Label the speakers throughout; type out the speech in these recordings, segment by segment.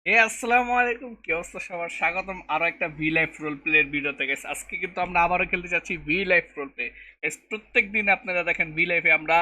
Speaker 1: আসসালামু আলাইকুম, কি অবস্থা সবার? স্বাগতম আরো একটা ভি লাইফ রোল প্লে এর ভিডিওতে। গেছে আজকে কিন্তু আমরা আবারও খেলতে যাচ্ছি ভি লাইফ রোল প্লে। প্রত্যেক দিন আপনারা দেখেন ভি লাইফে আমরা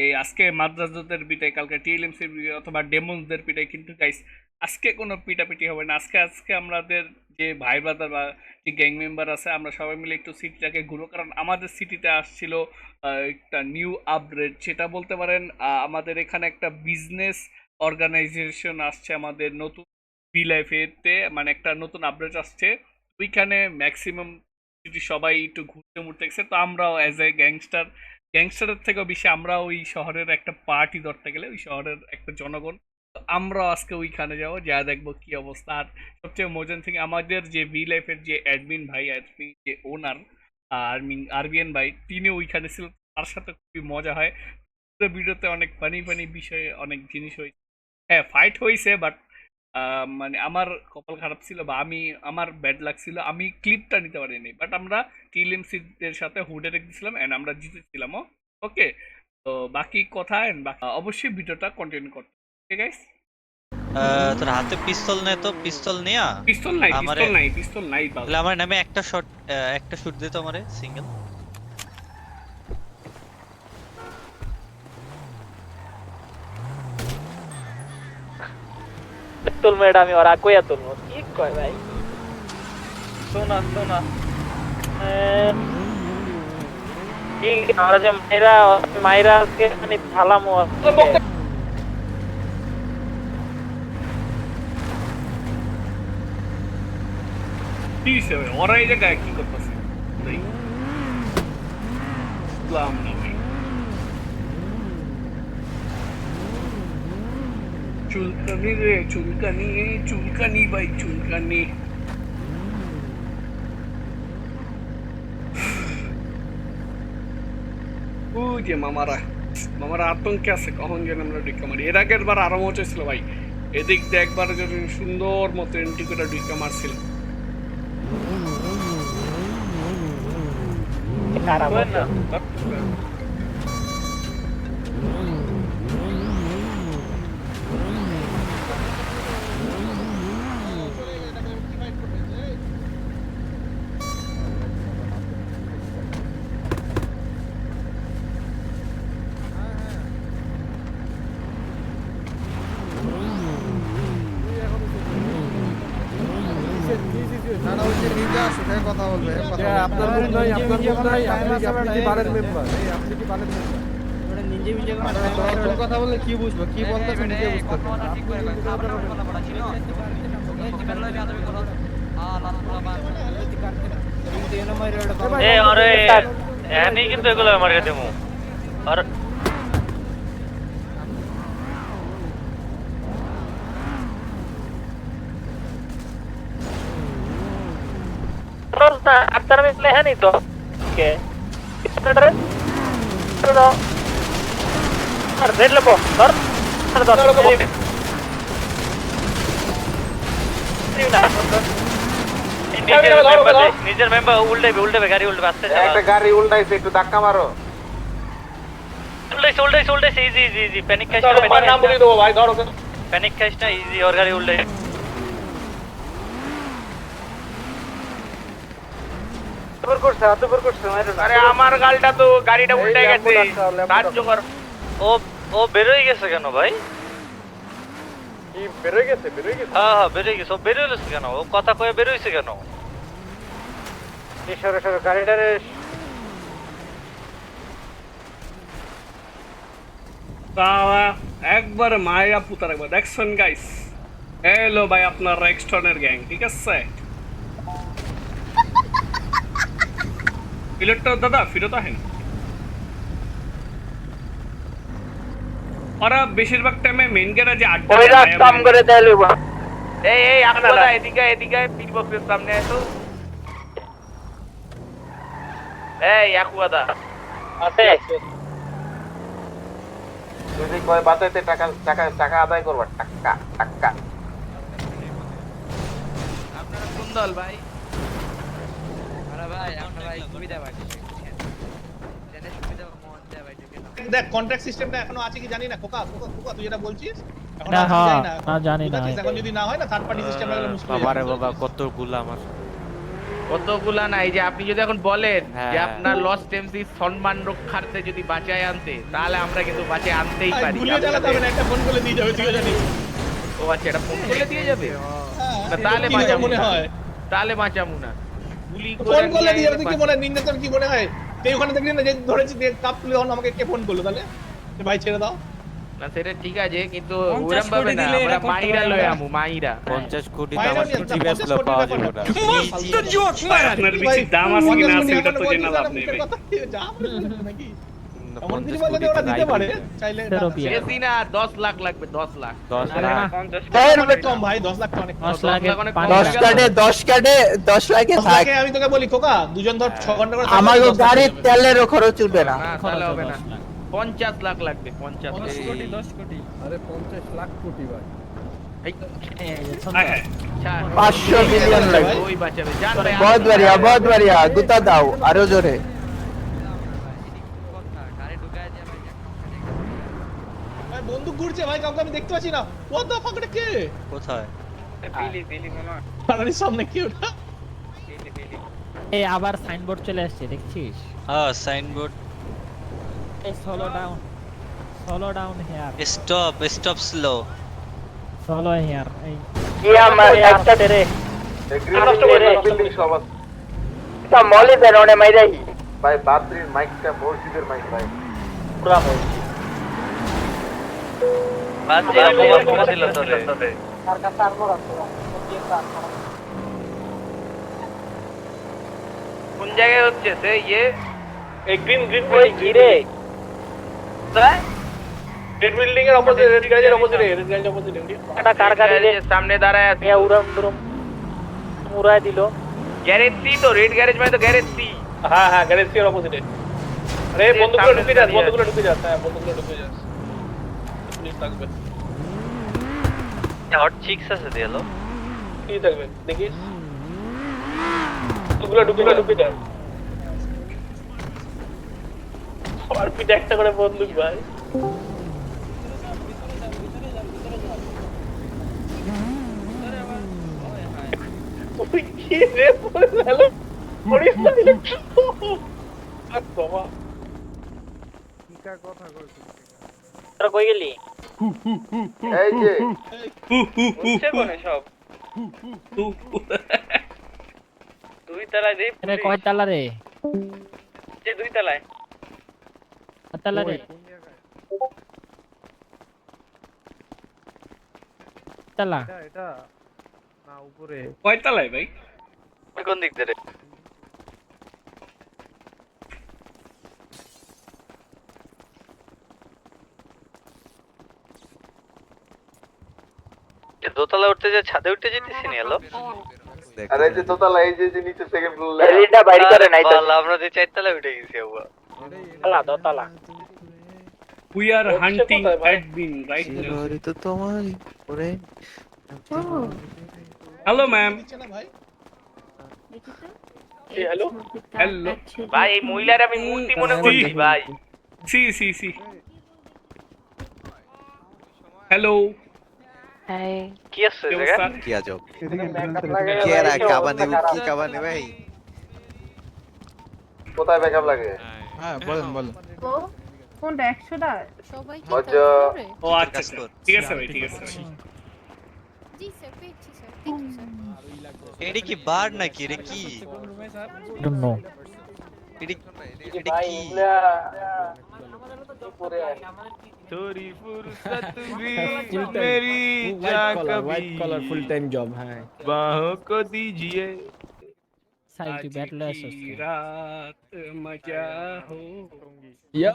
Speaker 1: এই আজকে মাদ্রাজদের পিটাই, কালকে টিএলএমসির অথবা ডেমনসদের পিটাই, কিন্তু গাইস আজকে কোনো পিটাপিটি হবে না। আজকে আজকে আমাদের যে ভাই ব্রাদার বা যে গ্যাং মেম্বার আছে, আমরা সবাই মিলে একটু সিটিটাকে ঘুরো, কারণ আমাদের সিটিতে আসছিল একটা নিউ আপগ্রেড, সেটা বলতে পারেন। আমাদের এখানে একটা বিজনেস অর্গানাইজেশন আসছে আমাদের নতুন বি লাইফেতে, মানে একটা নতুন আপডেট আসছে। ওইখানে ম্যাক্সিমাম যদি সবাই একটু ঘুরতে মুড়তে গেছে, তো আমরাও অ্যাজ এ গ্যাংস্টারের থেকেও বেশি আমরা ওই শহরের একটা পার্টি ধরতে গেলে ওই শহরের একটা জনগণ, তো আমরাও আজকে ওইখানে যাবো, যা দেখবো কি অবস্থা। আর সবচেয়ে মজার থেকে আমাদের যে ভি লাইফের যে অ্যাডমিন ভাই, অ্যাডমিন যে ওনার আরবিএন ভাই, তিনি ওইখানে ছিল। তার সাথে খুবই মজা হয়। পুরো ভিডিওতে অনেক ফানি ফানি বিষয়ে অনেক জিনিস হয়েছে। হ্যাঁ, ফাইট হয়েছে, বাট মানে আমার কপাল খারাপ ছিল, বা আমার ব্যাড লাক ছিল, আমি ক্লিপটা নিতে পারিনি। বাট আমরা টিএলএমসি এর সাথে হুডে রেখেছিলাম এন্ড আমরা জিতেছিলাম। ওকে, তো বাকি কথা and অবশ্যই ভিডিওটা কন্টিনিউ করতে। ওকে গাইস,
Speaker 2: তোর হাতে পিস্তল নে, তো পিস্তল নিয়া
Speaker 1: পিস্তল নাই,
Speaker 2: আমারে
Speaker 1: পিস্তল নাই, পিস্তল নাই বাল।
Speaker 2: তাহলে আমার নামে একটা শুট দে তো আমারে সিঙ্গেল।
Speaker 3: তুলবো এটা আমি ওরা কইয়া তুলবো কি কয় ভাই শোনা শোনা আমরা যে মাইরা মাইরা আজকে মানে ফালামো
Speaker 1: কি হিসেবে ওরা এই জায়গায় কি করতেছে? বুঝলাম না ভাই। চুলকানি রে চুলকানি, চুলকানি ভাই চুলকানি। ওই যে মামারা, মামারা আতঙ্কে আছে কখন যেন আমরা ঢুকা মারি। এর আগের বার আরো মজা ছিল ভাই, এদিক দিয়ে একবার যেন সুন্দর মতো এন্ট্রি করে ঢুকা মারছিল।
Speaker 3: খারাপ না
Speaker 4: কথা বলবে আপনার মুখ নাই, আপনার মুখ নাই, আপনি কি বারের মেম্বার? আপনি কি বারের মেম্বার? কথা বললে কি বুঝবো, কি বলতেছে নিজে বুঝতে
Speaker 3: আরে এনি কিন্তু এগুলো মারিয়ে দেবো আর আপনার মিলে হ্যাঁ নি তো কে আর দেখ লো ধর নিজের মেম্বার উল্টাবে গাড়ি উল্টাবে আসতে
Speaker 4: একটা গাড়ি উল্টাইছে, একটু ধাক্কা মারো।
Speaker 3: উল্টাইছে ইজি ইজি ইজি প্যানিক খাইছ না, নাম বলে দেবো ভাই, ধরো প্যানিক খাইছ না, ইজি ওর গাড়ি উল্টাই
Speaker 4: আরে আমার গাড়িটা তো গাড়িটা উল্টে গেছে, সাহায্য কর।
Speaker 3: ও ও বেরোয় গেছে কেন ভাই?
Speaker 4: কি বেরোয় গেছে? বেরোয় গেছে,
Speaker 3: হ্যাঁ বেরোয় গেছে। ও বেরোয় গেছে কেন? ও কথা কয়ে বেরোইছে কেন?
Speaker 4: সরো সরো গাড়িটারে।
Speaker 1: বাবা, একবার মায়েরা পুতার একবার দেখছেন গাইস। হ্যালো ভাই, আপনার রেক্সটনের গ্যাং, ঠিক আছে? পিলেটটা দাদা ফিরত আহেন। ওরা বেশিরভাগ টাইমে মেইন গ্যারেজে আড্ডা
Speaker 3: ওই
Speaker 1: দেয় ভাই,
Speaker 3: কাম
Speaker 1: আমি
Speaker 3: করে দেয় লইবা।
Speaker 4: এই আপনারা এদিকে এদিকে পিন বক্সের সামনে এসো। এই আকুয়াদা
Speaker 3: আছে
Speaker 4: যদি কয় বাঁচাইতে টাকা টাকা টাকা আদায় করবা, টাকা টাকা।
Speaker 5: আপনারা কোন দল ভাই? আরে ভাই আমরা ভাই সুবিধা পাচ্ছি, যেটা সুবিধা মন দেয় ভাই।
Speaker 6: দেখ কন্ট্রাক্ট সিস্টেমটা এখনো আছে কি জানি না। খোকা খোকা খোকা তুই যেটা বলছিস এখন
Speaker 7: না,
Speaker 6: আসা
Speaker 7: হ্যাঁ,
Speaker 6: যায় না
Speaker 7: না, জানি না।
Speaker 6: বুঝেছিস? এখন যদি না হয় না থার্ড পার্টি সিস্টেম লাগলে মুশকিল হয়ে
Speaker 2: বাবারে
Speaker 6: যাবে।
Speaker 2: বাবা কতগুলো আমার
Speaker 5: কতগুলা না, এই যে আপনি যদি এখন বলেন
Speaker 2: হ্যাঁ।
Speaker 5: যে আপনার লস্ট এমসি সম্মান রক্ষার্থে যদি বাঁচায় আনতে, তাহলে আমরা কিন্তু বাঁচায় আনতেই
Speaker 6: ভাই,
Speaker 5: পারি।
Speaker 6: গুলিয়ে চালাতে হবে না, একটা ফোন করে দিয়ে যাবে, ঠিক আছে?
Speaker 5: ও আচ্ছা, এটা ফোন করলে দিয়ে যাবে?
Speaker 6: হ্যাঁ,
Speaker 5: না, তাহলে
Speaker 6: কি
Speaker 5: বাঁচাবো
Speaker 6: মনে
Speaker 5: না।
Speaker 6: হয়?
Speaker 5: তাহলে বাঁচাবো না। গুলি
Speaker 6: ফোন
Speaker 5: করে
Speaker 6: করলে
Speaker 5: নিয়ে
Speaker 6: দিয়ে যাবে, তুই কি
Speaker 5: বাঁচাবো।
Speaker 6: মনে হয়? নিন্দা তোর কি মনে হয়? তুই ওখানে দেখলি না যে ধরেছি দিয়ে কাপ তুলে তখন আমাকে কে ফোন করলো তাহলে? যে ভাই ছেড়ে দাও।
Speaker 5: না, সেটা ঠিক আছে, কিন্তু ওরম ভাবে না, আমরা মাইরা লয়ে আমু, মাইরা।
Speaker 2: 50 কোটি
Speaker 6: মাইরা
Speaker 2: আমার
Speaker 6: নিয়ে-
Speaker 2: জিবে
Speaker 6: 50
Speaker 2: স্লো
Speaker 6: কোটি
Speaker 2: পাওয়া
Speaker 6: টাকা
Speaker 2: যাবে না
Speaker 1: ভাই, আপনার বেশি দাম আছে কিনা আছে ওটা তো জেনে লাভ নেই ভাই।
Speaker 6: এমন কিছু বললে তো ওরা দিতে পারে, চাইলে না।
Speaker 7: রুপিয়া।
Speaker 5: বেশি না, 10 লাখ লাগবে, 10 লাখ।
Speaker 2: 10
Speaker 7: আরে
Speaker 2: লাখ
Speaker 7: না,
Speaker 6: অনেক কম ভাই, 10 লাখ তো অনেক কম।
Speaker 7: 10 লাখে
Speaker 5: অনেক
Speaker 7: পানি
Speaker 5: কম।
Speaker 7: 10 কাটে
Speaker 8: 10 কাটে 10 লাখে
Speaker 6: 10 লাখে আমি তোকে বলি খোকা, দুজন ধর 6 ঘন্টা করে
Speaker 8: আমার
Speaker 6: থাকলে 10 লাখ
Speaker 8: গাড়ির
Speaker 6: হয়ে যাবে।
Speaker 8: তেলেরও খরচ উঠবে না।
Speaker 5: না, তাহলে হবে না। 50 লাখ লাগবে, 50 লাখ।
Speaker 4: আরে 50 লাখ কোটি ভাই।
Speaker 5: এই,
Speaker 1: হায় হায়।
Speaker 5: ছাড়।
Speaker 8: 500 মিলিয়ন লাগবে।
Speaker 5: ওই বাঁচাবে, জান ভাই।
Speaker 8: बहुत बढ़िया बहुत बढ़िया গুতা দাও আরো জোরে।
Speaker 6: ভাই বন্দুক ঘুরছে ভাই, কাউকে আমি দেখতে পাচ্ছি না। What the fuck, এটা কে?
Speaker 2: কোথায়
Speaker 6: বাড়ির সামনে কি ওটা?
Speaker 7: এই আবার সাইনবোর্ড চলে আসছে, দেখছিস?
Speaker 2: হ্যাঁ সাইনবোর্ড
Speaker 7: এই slow down here,
Speaker 2: stop slow
Speaker 7: slow here. এই
Speaker 8: কি আমার একটা তেরে নষ্ট করে বিল্ডিং সব আছে। এটা মলি বেরোনে মাইরাই ভাই বাদ্রির মাইকটা মসজিদের মাইক ভাই পুরা মসজিদ।
Speaker 3: বাজে অপমান করেছিল তোরে।
Speaker 8: তার কাছে আরমোর আছে
Speaker 5: কোন জায়গায় হচ্ছে সে ইয়ে?
Speaker 6: এই গ্রিন
Speaker 8: ওই ঘিরে
Speaker 6: রেড বিল্ডিং এর অপোজিট, রেড গ্যারেজের অপোজিটে, রেড গ্যারেজের অপোজিটে।
Speaker 8: একটা কার গাড়ি রে
Speaker 5: গ্যারেজের সামনে দাঁড়ায় আছে।
Speaker 8: উড়াম দুরম মুরাই দিল।
Speaker 5: গ্যারেজ সি তো, রেড গ্যারেজ মানে তো গ্যারেজ সি।
Speaker 6: হ্যাঁ হ্যাঁ, গ্যারেজ এর অপোজিটে। আরে
Speaker 5: এই
Speaker 6: বন্দুকগুলো
Speaker 5: সামনে
Speaker 6: ঢুকে যাস,
Speaker 5: দাঁড়িয়ে
Speaker 6: বন্দুকগুলো ঢুকে যাস, হ্যাঁ বন্দুকগুলো ঢুকে যাস। পুলিশ থাকবে,
Speaker 3: হট চিক্স আছে দিলো।
Speaker 6: কি থাকবে দেখিস। বন্দুকগুলো ঢুকে যাস। আর পিঠে একটা করে বন্দুক ভাই। তুই কি রে পড়ে গেল? পড়িস না দিলে। আর বাবা
Speaker 4: টিকা কথা কইছিস।
Speaker 8: তোরা কই গেলি?
Speaker 1: এই যে
Speaker 3: হচ্ছে কোনে সব? দুই তলায় দেই।
Speaker 7: আরে কয় তালা রে?
Speaker 3: যে দুই তলায়।
Speaker 7: কয় তালা রে? তালা
Speaker 4: এটা না উপরে।
Speaker 1: কয়তলায় ভাই?
Speaker 3: কোন দিক দিয়ে? দোতলা উঠতে যে ছাদে উঠতে যেতেছি নি এলো।
Speaker 8: আরে যে দোতলা এই যে নিচে সেকেন্ড ফ্লোর এলিটা বাইরে করে নাই তো।
Speaker 3: আমরা যে চারতলা উঠে গেছি আবার।
Speaker 8: আলা দোতলা
Speaker 1: We are hunting admin right now.
Speaker 8: তো তোমারই ওরে
Speaker 1: Hello ma'am.
Speaker 6: না ভাই। এই হ্যালো,
Speaker 1: Hello.
Speaker 5: ভাই এই মহিলার আমি মূর্তি মনে করছি ভাই।
Speaker 1: See. Hello.
Speaker 3: কি আছে
Speaker 1: কি
Speaker 3: জায়গা?
Speaker 1: অবস্থা?
Speaker 2: কি আজব কি এরা কাবানে কি কাবানে ভাই
Speaker 8: কোথায় ব্যাকআপ লাগে?
Speaker 2: হ্যাঁ বলেন
Speaker 9: কোনটা 100টা?
Speaker 10: সবাই কি
Speaker 8: আচ্ছা।
Speaker 1: ও আচ্ছা আচ্ছা। ঠিক আছে ভাই, ঠিক আছে ভাই।
Speaker 10: জি স্যার পেয়েছি স্যার থ্যাংক ইউ স্যার
Speaker 2: এটা কি বার নাকি রে কি
Speaker 7: ডোন্ট নো।
Speaker 2: এটা কি
Speaker 5: তোরি ফুরসত ভি মেরি যা কবি
Speaker 4: ফুল টাইম জব হ্যাঁ।
Speaker 5: বাहों को दीजिए।
Speaker 7: সাইডে ব্যাটল
Speaker 1: आज
Speaker 7: আছে।
Speaker 1: की रात मजा हो।
Speaker 4: ইয়ো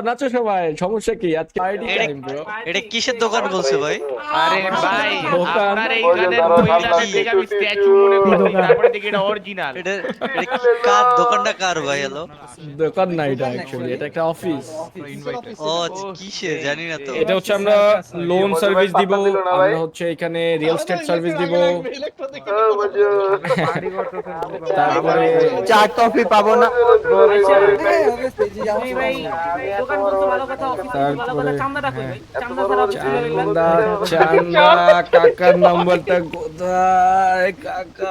Speaker 4: নাচো সবাই, সমস্যা কি? আজকে আইডি
Speaker 2: এটা-
Speaker 4: টাইম ব্রো।
Speaker 2: এটা কিসের দোকান বলছে ভাই
Speaker 5: আরে ভাই,
Speaker 4: দোকান।
Speaker 5: আপনার এই গানের মহিলাদের দেখে আমি স্ট্যাচু মনে করছি, তারপরে দেখি এটা অরিজিনাল।
Speaker 2: এটা কার দোকানটা কার ভাই হ্যালো
Speaker 4: দোকান না এটা অ্যাকচুয়ালি, এটা একটা অফিস।
Speaker 2: ও কিসে জানি না তো
Speaker 4: এটা হচ্ছে আমরা লোন সার্ভিস দিব, আমরা হচ্ছে এখানে রিয়েল এস্টেট সার্ভিস দিব,
Speaker 8: চা কফি পাবো না?
Speaker 4: চান্দা কাকার নাম্বারটা কোথায়? কাকা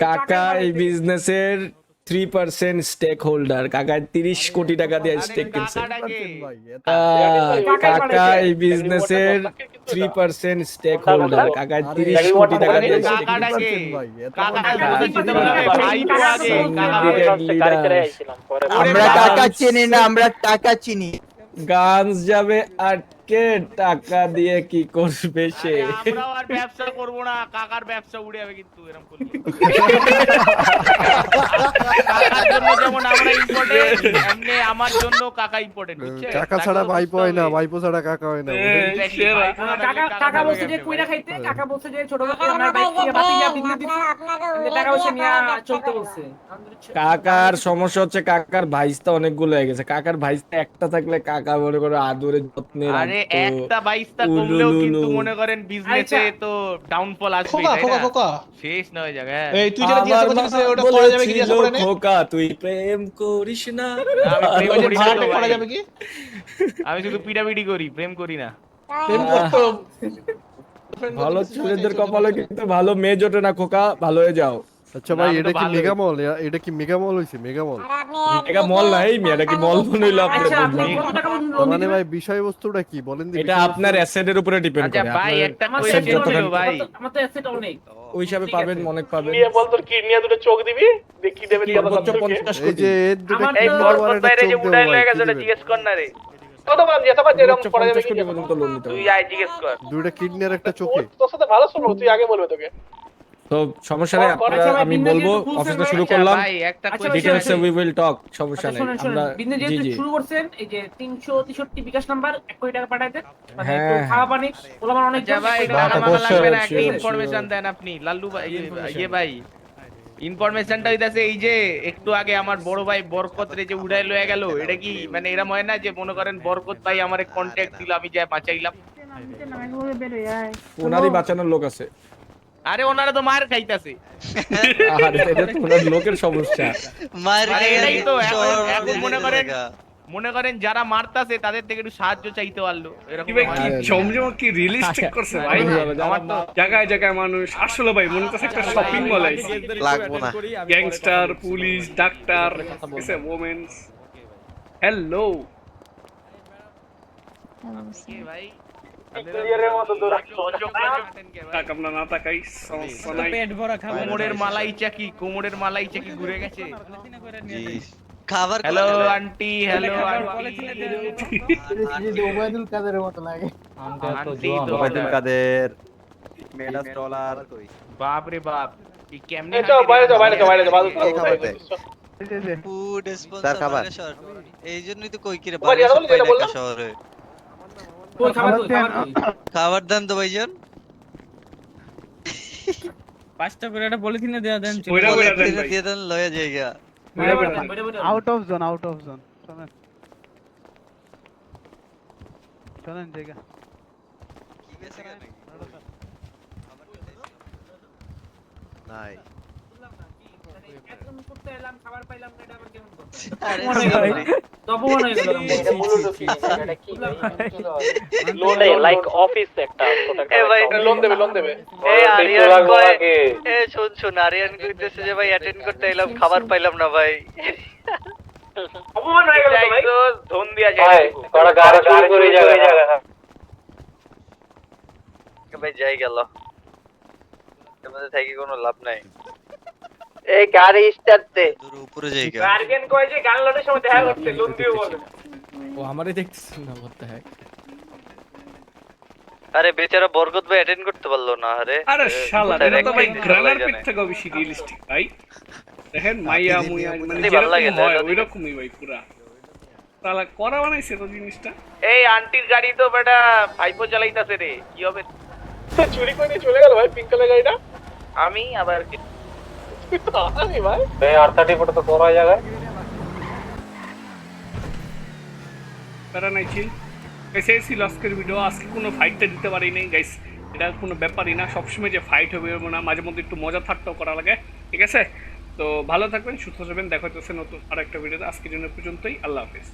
Speaker 4: কাকা এই বিজনেসের 3% স্টেক হোল্ডার। কাকা 30 কোটি টাকা দিয়ে স্টেক কিনছে। কাকা এই বিজনেসের 3% স্টেক হোল্ডার। কাকা 30 কোটি টাকা দিয়ে স্টেক কিনছে।
Speaker 8: আমরা কাকা চিনি না, আমরা টাকা চিনি।
Speaker 4: গাঞ্জ যাবে আটকে, টাকা দিয়ে কি করবে সে?
Speaker 5: আমরাও আর ব্যবসা করব না, কাকার ব্যবসা উড়ে যাবে কিন্তু এরকম করলে। কাকার জন্য যেমন আমরা ইম্পর্টেন্ট, এমনি আমার জন্য কাকা ইম্পর্টেন্ট, বুঝছেন?
Speaker 4: কাকা ছাড়া ভাইপো হয় না, ভাইপো ছাড়া কাকা হয় না।
Speaker 5: কাকা বলছে যে কইরা খাইতে, কাকা বলছে যে ছোট কাকা আমার বাইক থেকে বাতি যা বিক্রি দিছে, টাকা পয়সা নিয়ে চলতে বলছে।
Speaker 4: কাকার সমস্যা হচ্ছে কাকার ভাইস্তা অনেকগুলো হয়ে গেছে। কাকার ভাইস্তা একটা থাকলে কাকা মনে করে আদরে যত্নে
Speaker 5: আরে
Speaker 4: রাখতো।
Speaker 5: একটা বাইশটা কমলেও কিন্তু মনে করেন বিজনেসে তো ডাউনফল আসবে, তাই না? শেষ না হয়ে যাবে।
Speaker 6: এই তুই যেটা জিজ্ঞাসা করছিস ওটা করা যাবে কি জিজ্ঞাসা করে নে।
Speaker 4: খোকা তুই প্রেম করিস না।
Speaker 5: আমি প্রেম করি না
Speaker 6: ভাড়াটা
Speaker 5: তো
Speaker 6: করা
Speaker 5: ভাই।
Speaker 6: যাবে কি?
Speaker 5: আমি শুধু পিটাপিটি করি, প্রেম করি না।
Speaker 6: প্রেম করতো।
Speaker 4: ভালো ছেলেদের কপালে কিন্তু ভালো মেয়ে জোটে না খোকা, ভালো হয়ে যাও।
Speaker 11: আচ্ছা ভাই,
Speaker 5: আমি তো
Speaker 11: এটা কি
Speaker 5: ভালোই।
Speaker 11: মেগা মল? এটা কি মেগা মল হইছে? মেগা মল
Speaker 4: এটা মল না, এই মেয়েটা কি মল বানাইলো আপনার?
Speaker 5: আচ্ছা, আপনি কত টাকা
Speaker 11: মানে ভাই বিষয়বস্তুটা কি বলেন দিন?
Speaker 4: এটা আপনার অ্যাসেটের উপরে ডিপেন্ড
Speaker 5: আচ্ছা
Speaker 4: করে।
Speaker 5: ভাই, একটা
Speaker 4: আপনার
Speaker 5: কোয়েশ্চেন
Speaker 4: asset যতখানি
Speaker 5: ছিল ভাই।
Speaker 9: আমার তো অ্যাসেট অনেক।
Speaker 4: ওই হিসাবে পাবেন, অনেক পাবেন।
Speaker 6: নিয়ে বল তোর কিডনি দুটো চোখ দিবি, দেখি দেবে কত
Speaker 4: সর্বোচ্চ
Speaker 6: দাম।
Speaker 4: 50
Speaker 11: এই
Speaker 4: কোটি।
Speaker 11: যে এর দুটো
Speaker 9: আমার
Speaker 11: কি
Speaker 9: তো-
Speaker 11: বলবো, এটা
Speaker 5: বাইরে যে
Speaker 11: চোখ
Speaker 5: উড়াই
Speaker 11: দেবো
Speaker 5: লয়ে
Speaker 11: ভাই,
Speaker 5: গেছে
Speaker 11: কি
Speaker 5: ওটা
Speaker 11: দিবেন?
Speaker 5: জিজ্ঞেস কর না রে।
Speaker 6: কত দাম জিজ্ঞাসা কর, এরকম করা যাবে
Speaker 4: 50
Speaker 6: কি?
Speaker 4: কোটি পর্যন্ত লোন নিতে
Speaker 5: তুই
Speaker 4: হবে।
Speaker 5: আয় জিজ্ঞেস কর।
Speaker 11: দুইটা কিডনি আর একটা চোখে।
Speaker 6: তোর সাথে ভালো শুনবো, তুই আগে বলবে তোকে।
Speaker 4: তো সমস্যা নেই, আমি বলবো অফিসটা শুরু
Speaker 5: আচ্ছা
Speaker 4: করলাম।
Speaker 5: ভাই, একটা
Speaker 9: আচ্ছা,
Speaker 5: কোয়েশ্চেন
Speaker 4: ডিটেইলসে উই উইল টক, সমস্যা
Speaker 9: আচ্ছা
Speaker 4: নেই।
Speaker 9: শুনুন
Speaker 4: আমরা
Speaker 9: বিজনেস
Speaker 4: জি
Speaker 9: যেহেতু
Speaker 4: জি
Speaker 9: শুরু করছেন, এই যে 363 বিকাশ নাম্বার 1 কোটি টাকা পাঠায় দেন। মানে
Speaker 4: হ্যাঁ,
Speaker 9: একটু খাওয়া পানি ওলামান অনেক
Speaker 5: আচ্ছা ভাই,
Speaker 9: জন,
Speaker 5: টাকা মামা
Speaker 4: অবশ্যই,
Speaker 5: লাগবে না, একটা
Speaker 4: sure,
Speaker 5: ইনফরমেশন
Speaker 4: sure.
Speaker 5: দেন আপনি লাল্লু ভাই। ইয়ে ভাই, ইনফরমেশনটা হইতাছে এই যে একটু আগে আমার বড় ভাই বরকত রে যে উড়াই লয়ে গেল, এটা কি মানে এরকম হয় না যে মনে করেন বরকত ভাই আমারে কন্টাক্ট দিল, আমি যা বাঁচাইলাম?
Speaker 4: ওনারই বাঁচানোর লোক আছে।
Speaker 5: আরে ওনারা তো মার খাইতাছে।
Speaker 4: আর এটা তো ওনার লোকের সমস্যা।
Speaker 2: মায়ের
Speaker 5: আরে এটাই তো এখন
Speaker 2: জায়গা।
Speaker 5: মনে করেন যারা মারতাছে তাদের থেকে একটু সাহায্য চাইতে পারলো, এরকম
Speaker 1: কি ভাই, কি
Speaker 5: হয়।
Speaker 1: জমজমা কি রিয়েলিস্টিক করছে ভাই?
Speaker 5: আমার তো
Speaker 1: জায়গায় জায়গায় মানুষ আসলে ভাই মনে হচ্ছে একটা শপিং মল আছে।
Speaker 2: লাগবো না।
Speaker 1: গ্যাংস্টার, পুলিশ, ডাক্তার, কিসে ওমেন্স। হ্যালো
Speaker 5: কে ভাই
Speaker 6: ক্লিয়ারের মতো দৌড়াচ্ছ।
Speaker 1: তাক আমরা না তাকাই সমস্যা নাই।
Speaker 5: কোমরের মালাই চাকি, কোমরের মালাই চাকি ঘুরে গেছে।
Speaker 2: জি। খাবার
Speaker 5: hello aunty, hello aunty.
Speaker 8: Obaidul কাদেরের মতো লাগে।
Speaker 5: আন্টি তো
Speaker 8: কাদের মেডা স্টলার।
Speaker 5: বাপ রে বাপ, কি কেমনে
Speaker 6: এই চল বাইরে যাও, বাইরে যাও, বাইরে যাও, ভালো
Speaker 8: এই খাবার দে।
Speaker 2: ফুড
Speaker 8: তার
Speaker 2: স্পন্সর
Speaker 8: খাবার।
Speaker 2: বাগেশ্বর। এই জন্যই তো কই কিরে
Speaker 6: ওই যেটা বললি, যেটা বললাম।
Speaker 2: শহরে
Speaker 9: কই খাবার কই খাবার কই?
Speaker 2: খাবার দেন তো ভাইজান।
Speaker 7: 5টা করে একটা পলিথিনে দেয়া দেন।
Speaker 1: ওইরা ওইরা দেন ভাই।
Speaker 2: দিয়ে দেন লয়ে যাইগা।
Speaker 1: ওইরা ওইরা দেন।
Speaker 8: Out of zone, out of zone. চলেন জায়গা।
Speaker 2: কি গেছে নাকি?
Speaker 8: নাই।
Speaker 9: একদম করতে এলাম, খাবার পাইলাম না, এটা আবার কেমন কথা?
Speaker 2: আরে
Speaker 9: তপমান হয়ে গেল।
Speaker 6: এটা মূলত কি? এটা কি ভাই? লোন লাইক অফিস একটা ছোট একটা।
Speaker 3: এ ভাই,
Speaker 6: লোন দেবে, লোন দেবে।
Speaker 3: এই আরিয়ান কয়, এ শুন আরিয়ান কইতেছে যে ভাই অ্যাটেন্ড করতে এলাম, খাবার পাইলাম না ভাই।
Speaker 6: অপমান হয়ে গেল তো ভাই।
Speaker 5: তো ধন দিয়া
Speaker 6: ভাই
Speaker 5: যায়।
Speaker 6: তোরা গাড়ি চুরি করে জায়গা।
Speaker 3: ভাই যাই গেল, এমনি থাকি কোনো লাভ নাই।
Speaker 8: এই গাড়ি স্টার্ট দে।
Speaker 2: দূর উপরে যাইগা।
Speaker 6: গার্ডিয়ান কয় যে গান লটের সময় দেখা করতে, লোন দিও বলে।
Speaker 4: ও আমারই দেখতেছেন না, what the heck?
Speaker 3: আরে বেচারা বরকত ভাই অ্যাটেন্ড করতে পারলো না। আরে
Speaker 1: আরে শালা, এটা তো ভাই
Speaker 3: Directly
Speaker 1: গ্রানার
Speaker 3: ভালো
Speaker 1: পিট
Speaker 3: জানে।
Speaker 1: থেকে বেশি রিয়েলিস্টিক ভাই। দেখেন মাইয়া মুইয়া মানে
Speaker 3: ভালো লাগে,
Speaker 1: যেরকম হয়
Speaker 3: দাদা।
Speaker 1: ওইরকমই ভাই পুরা। তাহলে করা বানাইছে তো জিনিসটা।
Speaker 5: এই আন্টির গাড়ি তো বেটা ভাইপো চালাইতাছে রে, কি হবে?
Speaker 6: চুরি করে নিয়ে চলে গেল ভাই পিঙ্ক কালার গাড়িটা।
Speaker 5: আমি আবার
Speaker 6: আরে ভাই এই আর30 ফুট তো করা জায়গায়।
Speaker 1: প্যারা নাই চিল। এই ছিল আজকের ভিডিও। আজকে কোনো ফাইটটা দিতে পারি নাই গাইস, এটা কোনো ব্যাপারই না, সবসময় যে ফাইট হবে এরকম না, মাঝে মধ্যে একটু মজা ঠাট্টাও করা লাগে, ঠিক আছে? তো ভালো থাকবেন, সুস্থ থাকবেন, দেখা হচ্ছে নতুন আর একটা ভিডিওতে। আজকের জন্য পর্যন্তই, আল্লাহ হাফিজ।